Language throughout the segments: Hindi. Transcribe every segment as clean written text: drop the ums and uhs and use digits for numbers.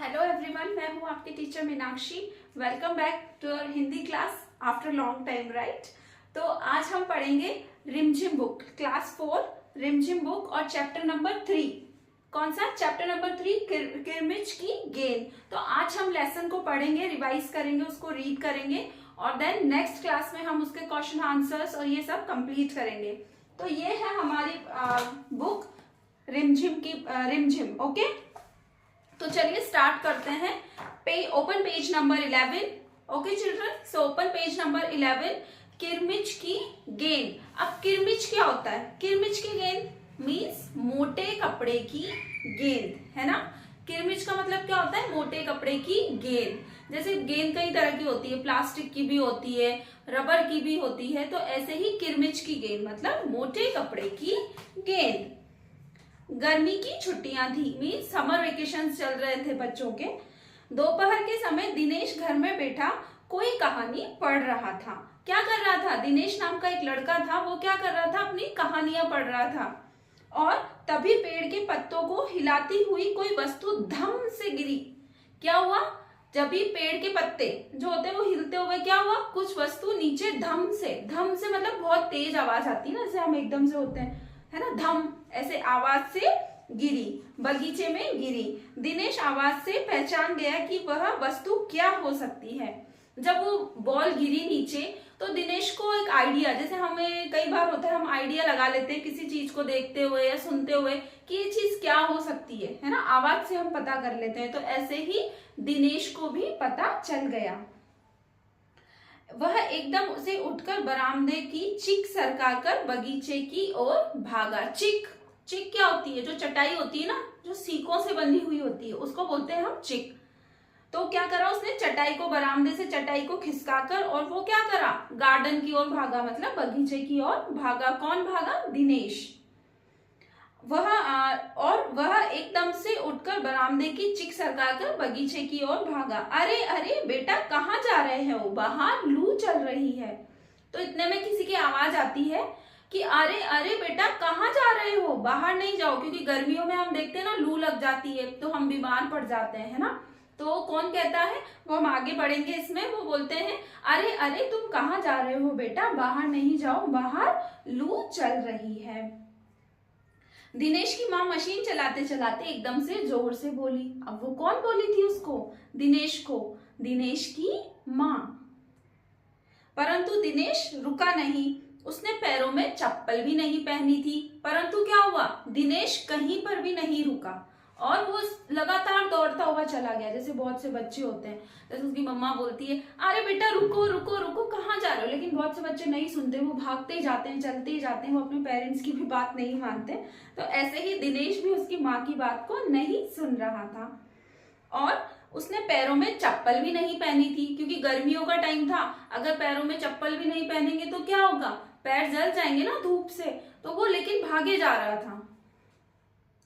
हेलो एवरीवन, मैं हूँ आपकी teacher Meenakshi. Welcome back to our Hindi class after long time, right. तो आज हम पढ़ेंगे रिमझिम बुक, क्लास 4 रिमझिम बुक और चैप्टर नंबर 3। कौन सा? चैप्टर नंबर 3, किरमिच की गेंद। तो आज हम लेसन को पढ़ेंगे, रिवाइज करेंगे, उसको रीड करेंगे और देन नेक्स्ट क्लास में हम उसके क्वेश्चन आंसर्स और ये सब कंप्लीट करेंगे। तो ये है हमारी बुक रिमझिम। ओके, तो चलिए स्टार्ट करते हैं। Open page number 11। Okay children, so open page number 11, किरमिच की गेंद। अब किरमिच क्या होता है? किरमिच की गेंद मीन्स मोटे कपड़े की गेंद, है ना। किरमिच का मतलब क्या होता है? मोटे कपड़े की गेंद। जैसे गेंद कई तरह की होती है, प्लास्टिक की भी होती है, रबर की भी होती है, तो ऐसे ही किरमिच की गेंद मतलब मोटे कपड़े की गेंद। गर्मी की छुट्टियां थी, मीन्स समर वेकेशन चल रहे थे बच्चों के। दोपहर के समय दिनेश घर में बैठा कोई कहानी पढ़ रहा था। क्या कर रहा था? दिनेश नाम का एक लड़का था, वो क्या कर रहा था? अपनी कहानियां पढ़ रहा था। और तभी पेड़ के पत्तों को हिलाती हुई कोई वस्तु धम से गिरी। क्या हुआ? जब भी पेड़ के पत्ते जो होते हैं वो हिलते हुए क्या हुआ? कुछ वस्तु नीचे धम से मतलब बहुत तेज आवाज आती है ना, जैसे हम एकदम से होते हैं, है ना, धम ऐसे आवाज से गिरी, बगीचे में गिरी। दिनेश आवाज से पहचान गया कि वह वस्तु क्या हो सकती है। जब वो बॉल गिरी नीचे तो दिनेश को एक आइडिया, जैसे हमें कई बार होता है, हम आइडिया लगा लेते हैं किसी चीज को देखते हुए या सुनते हुए कि ये चीज क्या हो सकती है ना, आवाज से हम पता कर लेते हैं। तो ऐसे ही दिनेश को भी पता चल गया। वह एकदम से उठकर बरामदे की चिक सरकाकर बगीचे की ओर भागा। चिक क्या होती है? जो चटाई होती है ना, जो सीकों से बंधी हुई होती है, उसको बोलते हैं हम चिक। तो क्या करा उसने? चटाई को, बरामदे से चटाई को खिसकाकर, और वो क्या करा? गार्डन की ओर भागा, मतलब बगीचे की ओर भागा। कौन भागा? दिनेश। वह एकदम से उठकर बरामदे की चिक सरकाकर बगीचे की ओर भागा। अरे अरे बेटा, कहाँ जा रहे हो? बाहर लू चल रही है। तो इतने में किसी की आवाज आती है कि अरे अरे बेटा, कहाँ जा रहे हो? बाहर नहीं जाओ, क्योंकि गर्मियों में हम देखते हैं ना, लू लग जाती है तो हम बीमार पड़ जाते हैं, है ना। तो कौन कहता है? वो हम आगे बढ़ेंगे इसमें। वो बोलते हैं, अरे अरे तुम कहाँ जा रहे हो बेटा? बाहर नहीं जाओ, बाहर लू चल रही है। दिनेश की माँ मशीन चलाते चलाते एकदम से जोर से बोली। अब वो कौन बोली थी उसको? दिनेश को। दिनेश की माँ। परंतु दिनेश रुका नहीं। उसने पैरों में चप्पल भी नहीं पहनी थी, परंतु क्या हुआ? दिनेश कहीं पर भी नहीं रुका और वो लगातार दौड़ता हुआ चला गया। जैसे बहुत से बच्चे होते हैं, जैसे उसकी मम्मा बोलती है, अरे बेटा रुको रुको रुको, कहाँ जा रहे हो? लेकिन बहुत से बच्चे नहीं सुनते, वो भागते ही जाते हैं, चलते ही जाते हैं, वो अपने पेरेंट्स की भी बात नहीं मानते। तो ऐसे ही दिनेश भी उसकी माँ की बात को नहीं सुन रहा था। और उसने पैरों में चप्पल भी नहीं पहनी थी, क्योंकि गर्मियों का टाइम था। अगर पैरों में चप्पल भी नहीं पहनेंगे तो क्या होगा? पैर जल जाएंगे ना धूप से। तो वो लेकिन भागे जा रहा था।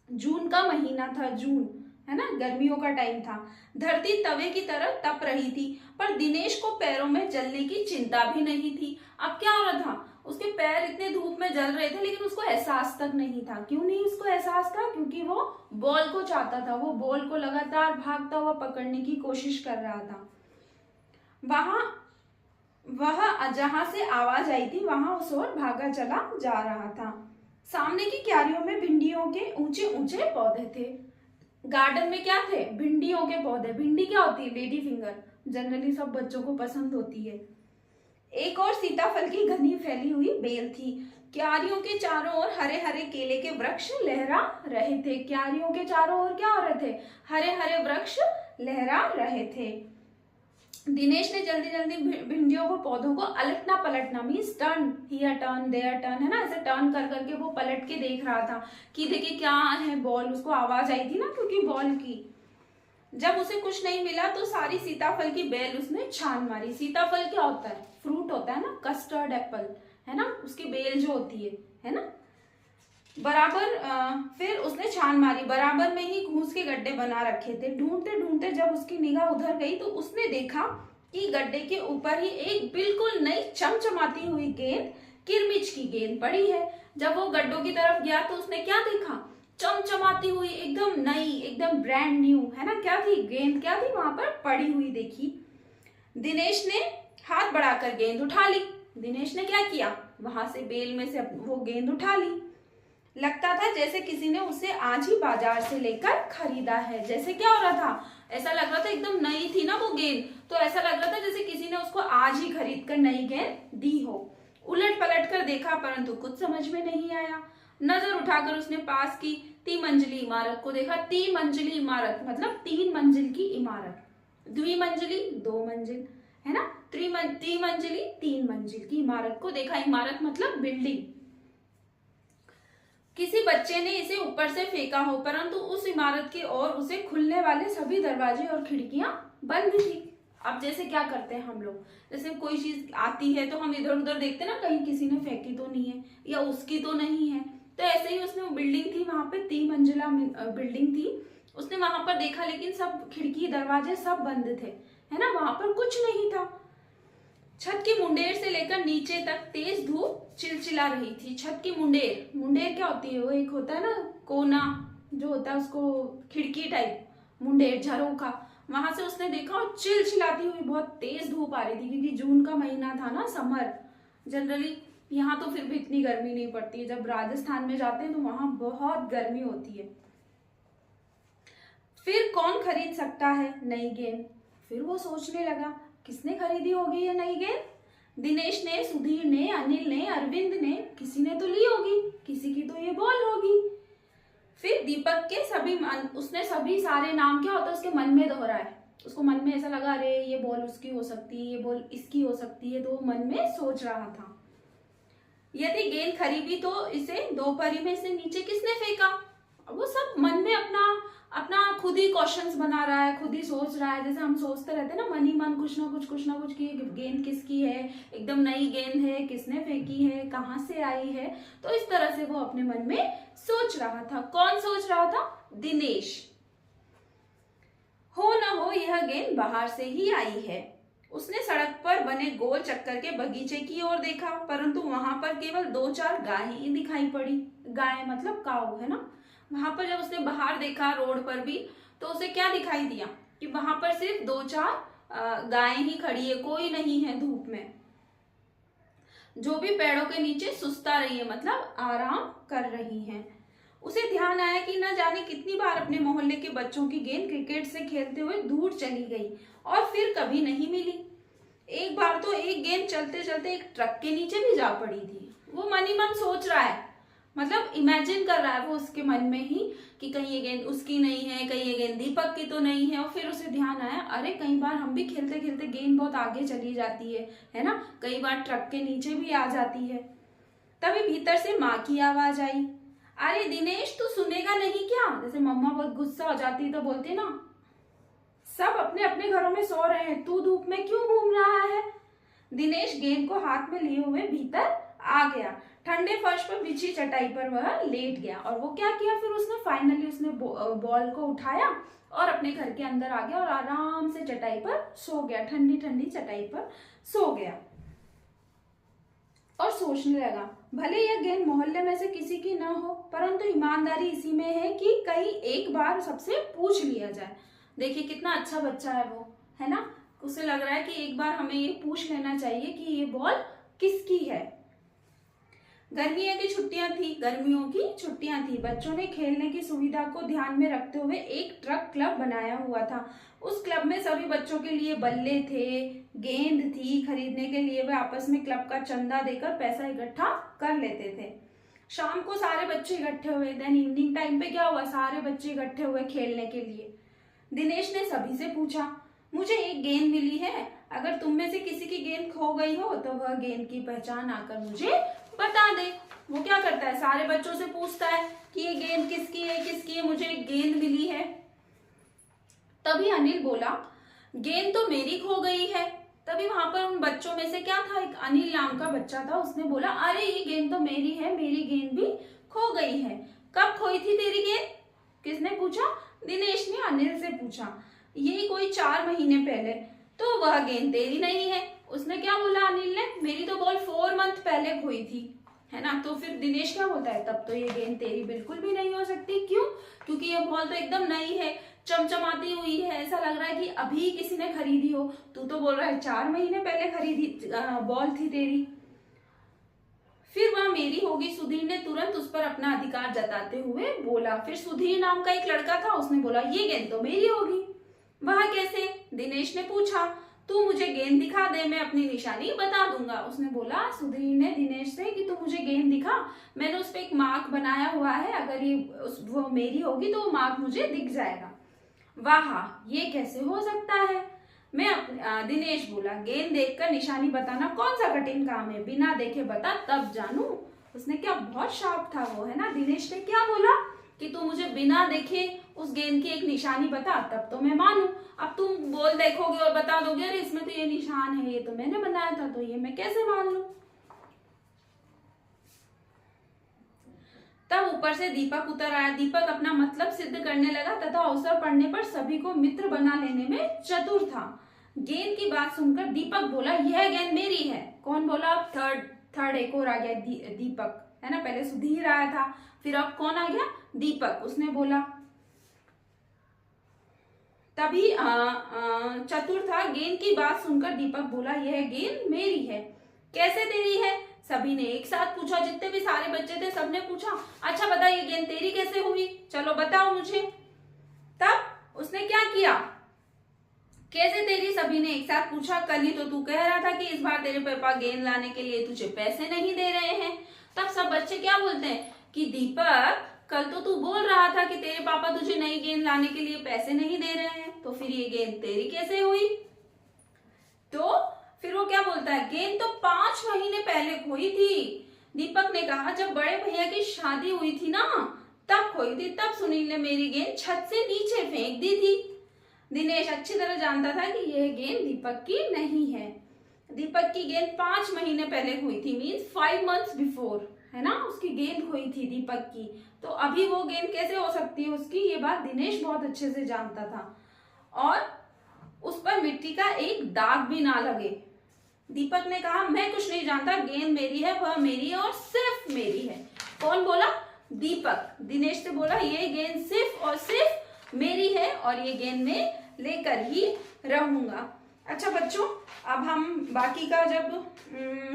जून का महीना था, जून, है ना, गर्मियों का टाइम था। धरती तवे की तरह तप रही थी, पर दिनेश को पैरों में जलने की चिंता भी नहीं थी। अब क्या हो रहा था? उसके पैर इतने धूप में जल रहे थे, लेकिन उसको एहसास तक नहीं था। क्यों नहीं उसको एहसास था? क्योंकि वो बॉल को चाहता था। वो बॉल को लगातार भागता हुआ पकड़ने की कोशिश कर रहा था। वह जहां से आवाज आई थी वहां उस ओर भागा चला जा रहा था। सामने की क्यारियों में भिंडियों के ऊंचे ऊंचे पौधे थे। गार्डन में क्या थे? भिंडियों के पौधे। भिंडी क्या होती है? लेडी फिंगर, जनरली सब बच्चों को पसंद होती है। एक और सीताफल की घनी फैली हुई बेल थी। क्यारियों के चारों ओर हरे हरे केले के वृक्ष लहरा रहे थे। क्यारियों के चारों ओर क्या हो रहे थे? हरे हरे वृक्ष लहरा रहे थे। दिनेश ने जल्दी जल्दी भिंडियों को, पौधों को अलटना पलटना, means turn here turn their turn, है ना, ऐसे टर्न कर करके वो पलट के देख रहा था कि देखिए क्या है बॉल। उसको आवाज आई थी ना, क्योंकि बॉल की। जब उसे कुछ नहीं मिला तो सारी सीताफल की बेल उसने छान मारी। सीताफल क्या होता है? फ्रूट होता है ना, कस्टर्ड एप्पल, है ना, उसकी बेल जो होती है ना। फिर उसने छान मारी। बराबर में ही घूस के गड्ढे बना रखे थे। ढूंढते ढूंढते जब उसकी निगाह उधर गई तो उसने देखा कि गड्ढे के ऊपर ही एक बिल्कुल नई चमचमाती हुई गेंद, किरमिच की गेंद पड़ी है। जब वो गड्ढों की तरफ गया तो उसने क्या देखा? चमचमाती हुई, एकदम नई, एकदम ब्रांड न्यू, है ना। क्या थी? गेंद क्या थी वहां पर पड़ी हुई देखी। दिनेश ने हाथ बढ़ाकर गेंद उठा ली। दिनेश ने क्या किया? वहां से बेल में से वो गेंद उठा ली। लगता था जैसे किसी ने उसे आज ही बाजार से लेकर खरीदा है। जैसे क्या हो रहा था? ऐसा लग रहा था, एकदम नई थी ना वो गेंद, तो ऐसा लग रहा था जैसे किसी ने उसको आज ही खरीद कर नई गेंद दी हो। उलट पलट कर देखा परंतु कुछ समझ में नहीं आया। नजर उठाकर उसने पास की 3 मंजिली इमारत को देखा। 3 मंजिली इमारत मतलब 3 मंजिल की इमारत। द्विमंजिली 2 मंजिल, है ना। त्रिमंजिली 3 मंजिल की इमारत को देखा। इमारत मतलब बिल्डिंग। किसी बच्चे ने इसे ऊपर से फेंका हो, परंतु उस इमारत की ओर उसे खुलने वाले सभी दरवाजे और खिड़कियां बंद थी। अब जैसे क्या करते हैं हम लोग, जैसे कोई चीज आती है तो हम इधर उधर देखते हैं ना, कहीं किसी ने फेंकी तो नहीं है या उसकी तो नहीं है। तो ऐसे ही उसने, वो बिल्डिंग थी वहां पे 3 मंजिला बिल्डिंग थी, उसने वहां पर देखा लेकिन सब खिड़की दरवाजे सब बंद थे, है ना। वहां पर कुछ नहीं था। छत की मुंडेर से लेकर नीचे तक तेज धूप चिलचिला रही थी। छत की मुंडेर, मुंडेर क्या होती है? वो एक होता है ना कोना जो होता है, उसको खिड़की टाइप, मुंडेर, झरोखा। वहां से उसने देखा और चिलचिलाती हुई बहुत तेज धूप आ रही थी, क्योंकि जून का महीना था ना, समर। जनरली यहाँ तो फिर भी इतनी गर्मी नहीं पड़ती है, जब राजस्थान में जाते हैं तो वहां बहुत गर्मी होती है। फिर कौन खरीद सकता है नई गेंद? फिर वो सोचने लगा, किसने खरीदी होगी ये नई गेंद? दिनेश ने, सुधीर ने, अनिल ने, अरविंद ने, किसी ने तो ली होगी, किसी की तो ये बॉल होगी। फिर दीपक के उसने सभी सारे नाम क्या होता है उसके मन में दोहराए। उसको मन में ऐसा लगा, अरे ये बॉल उसकी हो सकती है, ये बॉल इसकी हो सकती है, तो वो मन में सोच रहा था। यदि गेंद खरीदी तो इसे दोपहरी में इसे नीचे किसने फेंका? वो सब मन में अपना अपना खुद ही क्वेश्चंस बना रहा है, खुद ही सोच रहा है। जैसे हम सोचते रहते हैं ना, मन ही मन कुछ ना कुछ कि गेंद किसकी है, एकदम नई गेंद है, किसने फेंकी है, कहाँ से आई है। तो इस तरह से वो अपने मन में सोच रहा था। कौन सोच रहा था? दिनेश। हो न हो यह गेंद बाहर से ही आई है। उसने सड़क पर बने गोल चक्कर के बगीचे की ओर देखा, परंतु वहां पर केवल 2-4 गाय ही दिखाई पड़ी। गाय मतलब काऊ, है ना। वहां पर जब उसने बाहर देखा रोड पर भी, तो उसे क्या दिखाई दिया कि वहां पर सिर्फ 2-4 गायें ही खड़ी है, कोई नहीं है धूप में, जो भी पेड़ों के नीचे सुस्ता रही है, मतलब आराम कर रही हैं। उसे ध्यान आया कि न जाने कितनी बार अपने मोहल्ले के बच्चों की गेंद क्रिकेट से खेलते हुए दूर चली गई और फिर कभी नहीं मिली। एक बार तो एक गेंद चलते चलते एक ट्रक के नीचे भी जा पड़ी थी। वो मन ही मन सोच रहा है, मतलब इमेजिन कर रहा है वो उसके मन में ही कि कहीं ये गेंद उसकी नहीं है, कहीं ये गेंद दीपक की तो नहीं है। और फिर उसे ध्यान आया, अरे कई बार हम भी खेलते खेलते गेंद बहुत आगे चली जाती है ना, कई बार ट्रक के नीचे भी आ जाती है। तभी भीतर से माँ की आवाज आई, अरे दिनेश तू सुनेगा नहीं क्या? जैसे मम्मा बहुत गुस्सा हो जाती है तो बोलती ना, सब अपने अपने घरों में सो रहे हैं, तू धूप में क्यों घूम रहा है? दिनेश गेंद को हाथ में लिए हुए भीतर आ गया। ठंडे फर्श पर बिछी चटाई पर वह लेट गया। और वो क्या किया फिर उसने, फाइनली उसने बॉल को उठाया और अपने घर के अंदर आ गया और आराम से चटाई पर सो गया, ठंडी ठंडी चटाई पर सो गया। और सोचने लगा, भले यह गेंद मोहल्ले में से किसी की ना हो, परंतु ईमानदारी इसी में है कि कहीं एक बार सबसे पूछ लिया जाए। देखिए कितना अच्छा बच्चा है वो, है ना। उसे लग रहा है कि एक बार हमें ये पूछ लेना चाहिए कि ये बॉल किसकी है। गर्मियों की छुट्टियां थी। बच्चों ने खेलने की सुविधा को ध्यान में रखते हुए एक ट्रक क्लब बनाया हुआ था। उस क्लब में सभी बच्चों के लिए बल्ले थे, गेंद थी। खरीदने के लिए वे आपस में क्लब का चंदा देकर पैसा इकट्ठा कर लेते थे। शाम को सारे बच्चे इकट्ठे हुए। देन इवनिंग टाइम पे क्या हुआ, सारे बच्चे इकट्ठे हुए खेलने के लिए। दिनेश ने सभी से पूछा, मुझे एक गेंद मिली है, अगर तुम में से किसी की गेंद खो गई हो तो वह गेंद की पहचान आकर मुझे बता दे। वो क्या करता है, सारे बच्चों से पूछता है कि ये गेंद किसकी है, मुझे एक गेंद मिली है। तभी अनिल बोला, गेंद तो मेरी खो गई है। तभी वहां पर उन बच्चों में से क्या था, एक अनिल नाम का बच्चा था। उसने बोला, अरे ये गेंद तो मेरी है, मेरी गेंद भी खो गई है। कब खोई थी तेरी गेंद? किसने पूछा? दिनेश ने अनिल से पूछा। यही कोई 4 महीने पहले। तो वह गेंद तेरी नहीं है। उसने क्या बोला अनिल ने, मेरी तो बॉल 4 मंथ पहले खोई थी, है ना। तो फिर दिनेश क्या बोलता है, तब तो ये गेंद तेरी बिल्कुल भी नहीं हो सकती। क्यों? क्योंकि ये बॉल तो एकदम नई है, चमचमाती हुई है, ऐसा लग रहा है कि अभी किसी ने खरीदी हो। तू तो बोल रहा है 4 महीने पहले खरीदी बॉल थी तेरी। फिर वह मेरी होगी, सुधीर ने तुरंत उस पर अपना अधिकार जताते हुए बोला। फिर सुधीर नाम का एक लड़का था, उसने बोला ये गेंद तो मेरी होगी। वह कैसे? दिनेश ने पूछा। तू मुझे गेंद दिखा दे, मैं अपनी निशानी बता दूंगा। उसने बोला सुधीर ने दिनेश से कि तू मुझे गेंद दिखा, मैंने उस पर एक मार्क बनाया हुआ है, अगर ये वो मेरी होगी तो वो मार्क मुझे दिख जाएगा। वाह, ये कैसे हो सकता है? दिनेश बोला, गेंद देखकर निशानी बताना कौन सा कठिन काम है, बिना देखे बता तब जानू। उसने क्या बहुत शार्प था वो, है ना। दिनेश ने क्या बोला कि तू मुझे बिना देखे उस गेंद की एक निशानी बता, तब तो मैं मानू। अब तुम बॉल देखोगे और बता दोगे अरे इसमें तो ये निशान है, ये तो मैंने बनाया था, तो ये मैं कैसे मान लूं। तब ऊपर से दीपक उतर आया। दीपक अपना मतलब सिद्ध करने लगा तथा अवसर पड़ने पर सभी को मित्र बना लेने में चतुर था। गेंद की बात सुनकर दीपक बोला, यह गेंद मेरी है। कौन बोला? थर्ड एक और आ गया, दीपक, है ना। पहले सुधीर आया था, फिर अब कौन आ गया? दीपक। उसने बोला, तभी चतुर था। गेंद की बात सुनकर दीपक बोला, यह गेंद मेरी है। कैसे तेरी है? सभी ने एक साथ पूछा, जितने भी सारे बच्चे थे सबने पूछा। अच्छा बता, ये गेंद तेरी कैसे हुई? चलो बताओ मुझे। तब उसने क्या किया? कैसे तेरी? सभी ने एक साथ पूछा। कल ही तो तू कह रहा था कि इस बार तेरे पापा गेंद लाने के लिए तुझे पैसे नहीं दे रहे हैं। तब सब बच्चे क्या बोलते हैं कि दीपक, कल तो तू बोल रहा था कि तेरे पापा तुझे नई गेंद लाने के लिए पैसे नहीं दे रहे हैं, तो फिर ये गेंद तेरी कैसे हुई? तो फिर वो क्या बोलता है, गेंद तो 5 महीने पहले खोई थी। दीपक ने कहा, जब बड़े भैया की शादी हुई थी ना, तब खोई थी। तब सुनील ने मेरी गेंद छत से नीचे फेंक दी थी। दिनेश अच्छी तरह जानता था कि यह गेंद दीपक की नहीं है। दीपक की गेंद 5 महीने पहले खोई थी, मीन्स 5 months बिफोर, है ना। उसकी गेंद खोई थी दीपक की, तो अभी वो गेंद कैसे हो सकती है उसकी? ये बात दिनेश बहुत अच्छे से जानता था। और उस पर मिट्टी का एक दाग भी ना लगे। दीपक ने कहा, मैं कुछ नहीं जानता, गेंद मेरी है, वह मेरी है और सिर्फ मेरी है। कौन बोला? दीपक। दिनेश से बोला, ये गेंद सिर्फ और सिर्फ मेरी है और ये गेंद में लेकर ही रहूंगा। अच्छा बच्चों, अब हम बाकी का जब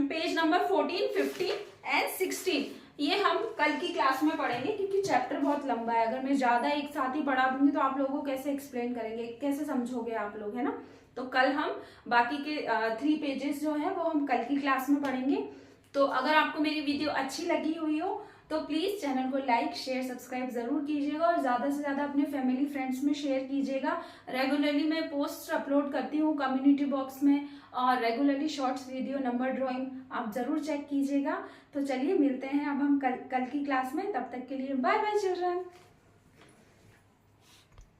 पेज नंबर 14, 15 एंड 16 ये हम कल की क्लास में पढ़ेंगे, क्योंकि चैप्टर बहुत लंबा है। अगर मैं ज्यादा एक साथ ही पढ़ा दूंगी तो आप लोगों को कैसे एक्सप्लेन करेंगे, कैसे समझोगे आप लोग, है ना। तो कल हम बाकी के 3 पेजेस जो है वो हम कल की क्लास में पढ़ेंगे। तो अगर आपको मेरी वीडियो अच्छी लगी हुई हो तो प्लीज चैनल को लाइक, शेयर, सब्सक्राइब जरूर कीजिएगा और ज्यादा से ज्यादा अपने फैमिली फ्रेंड्स में शेयर कीजिएगा। रेगुलरली मैं पोस्ट अपलोड करती हूँ कम्युनिटी बॉक्स में, और regularly shorts video, number drawing आप जरूर चेक कीजिएगा। तो चलिए मिलते हैं अब हम कल की क्लास में। तब तक के लिए बाय बाय चिल्ड्रन।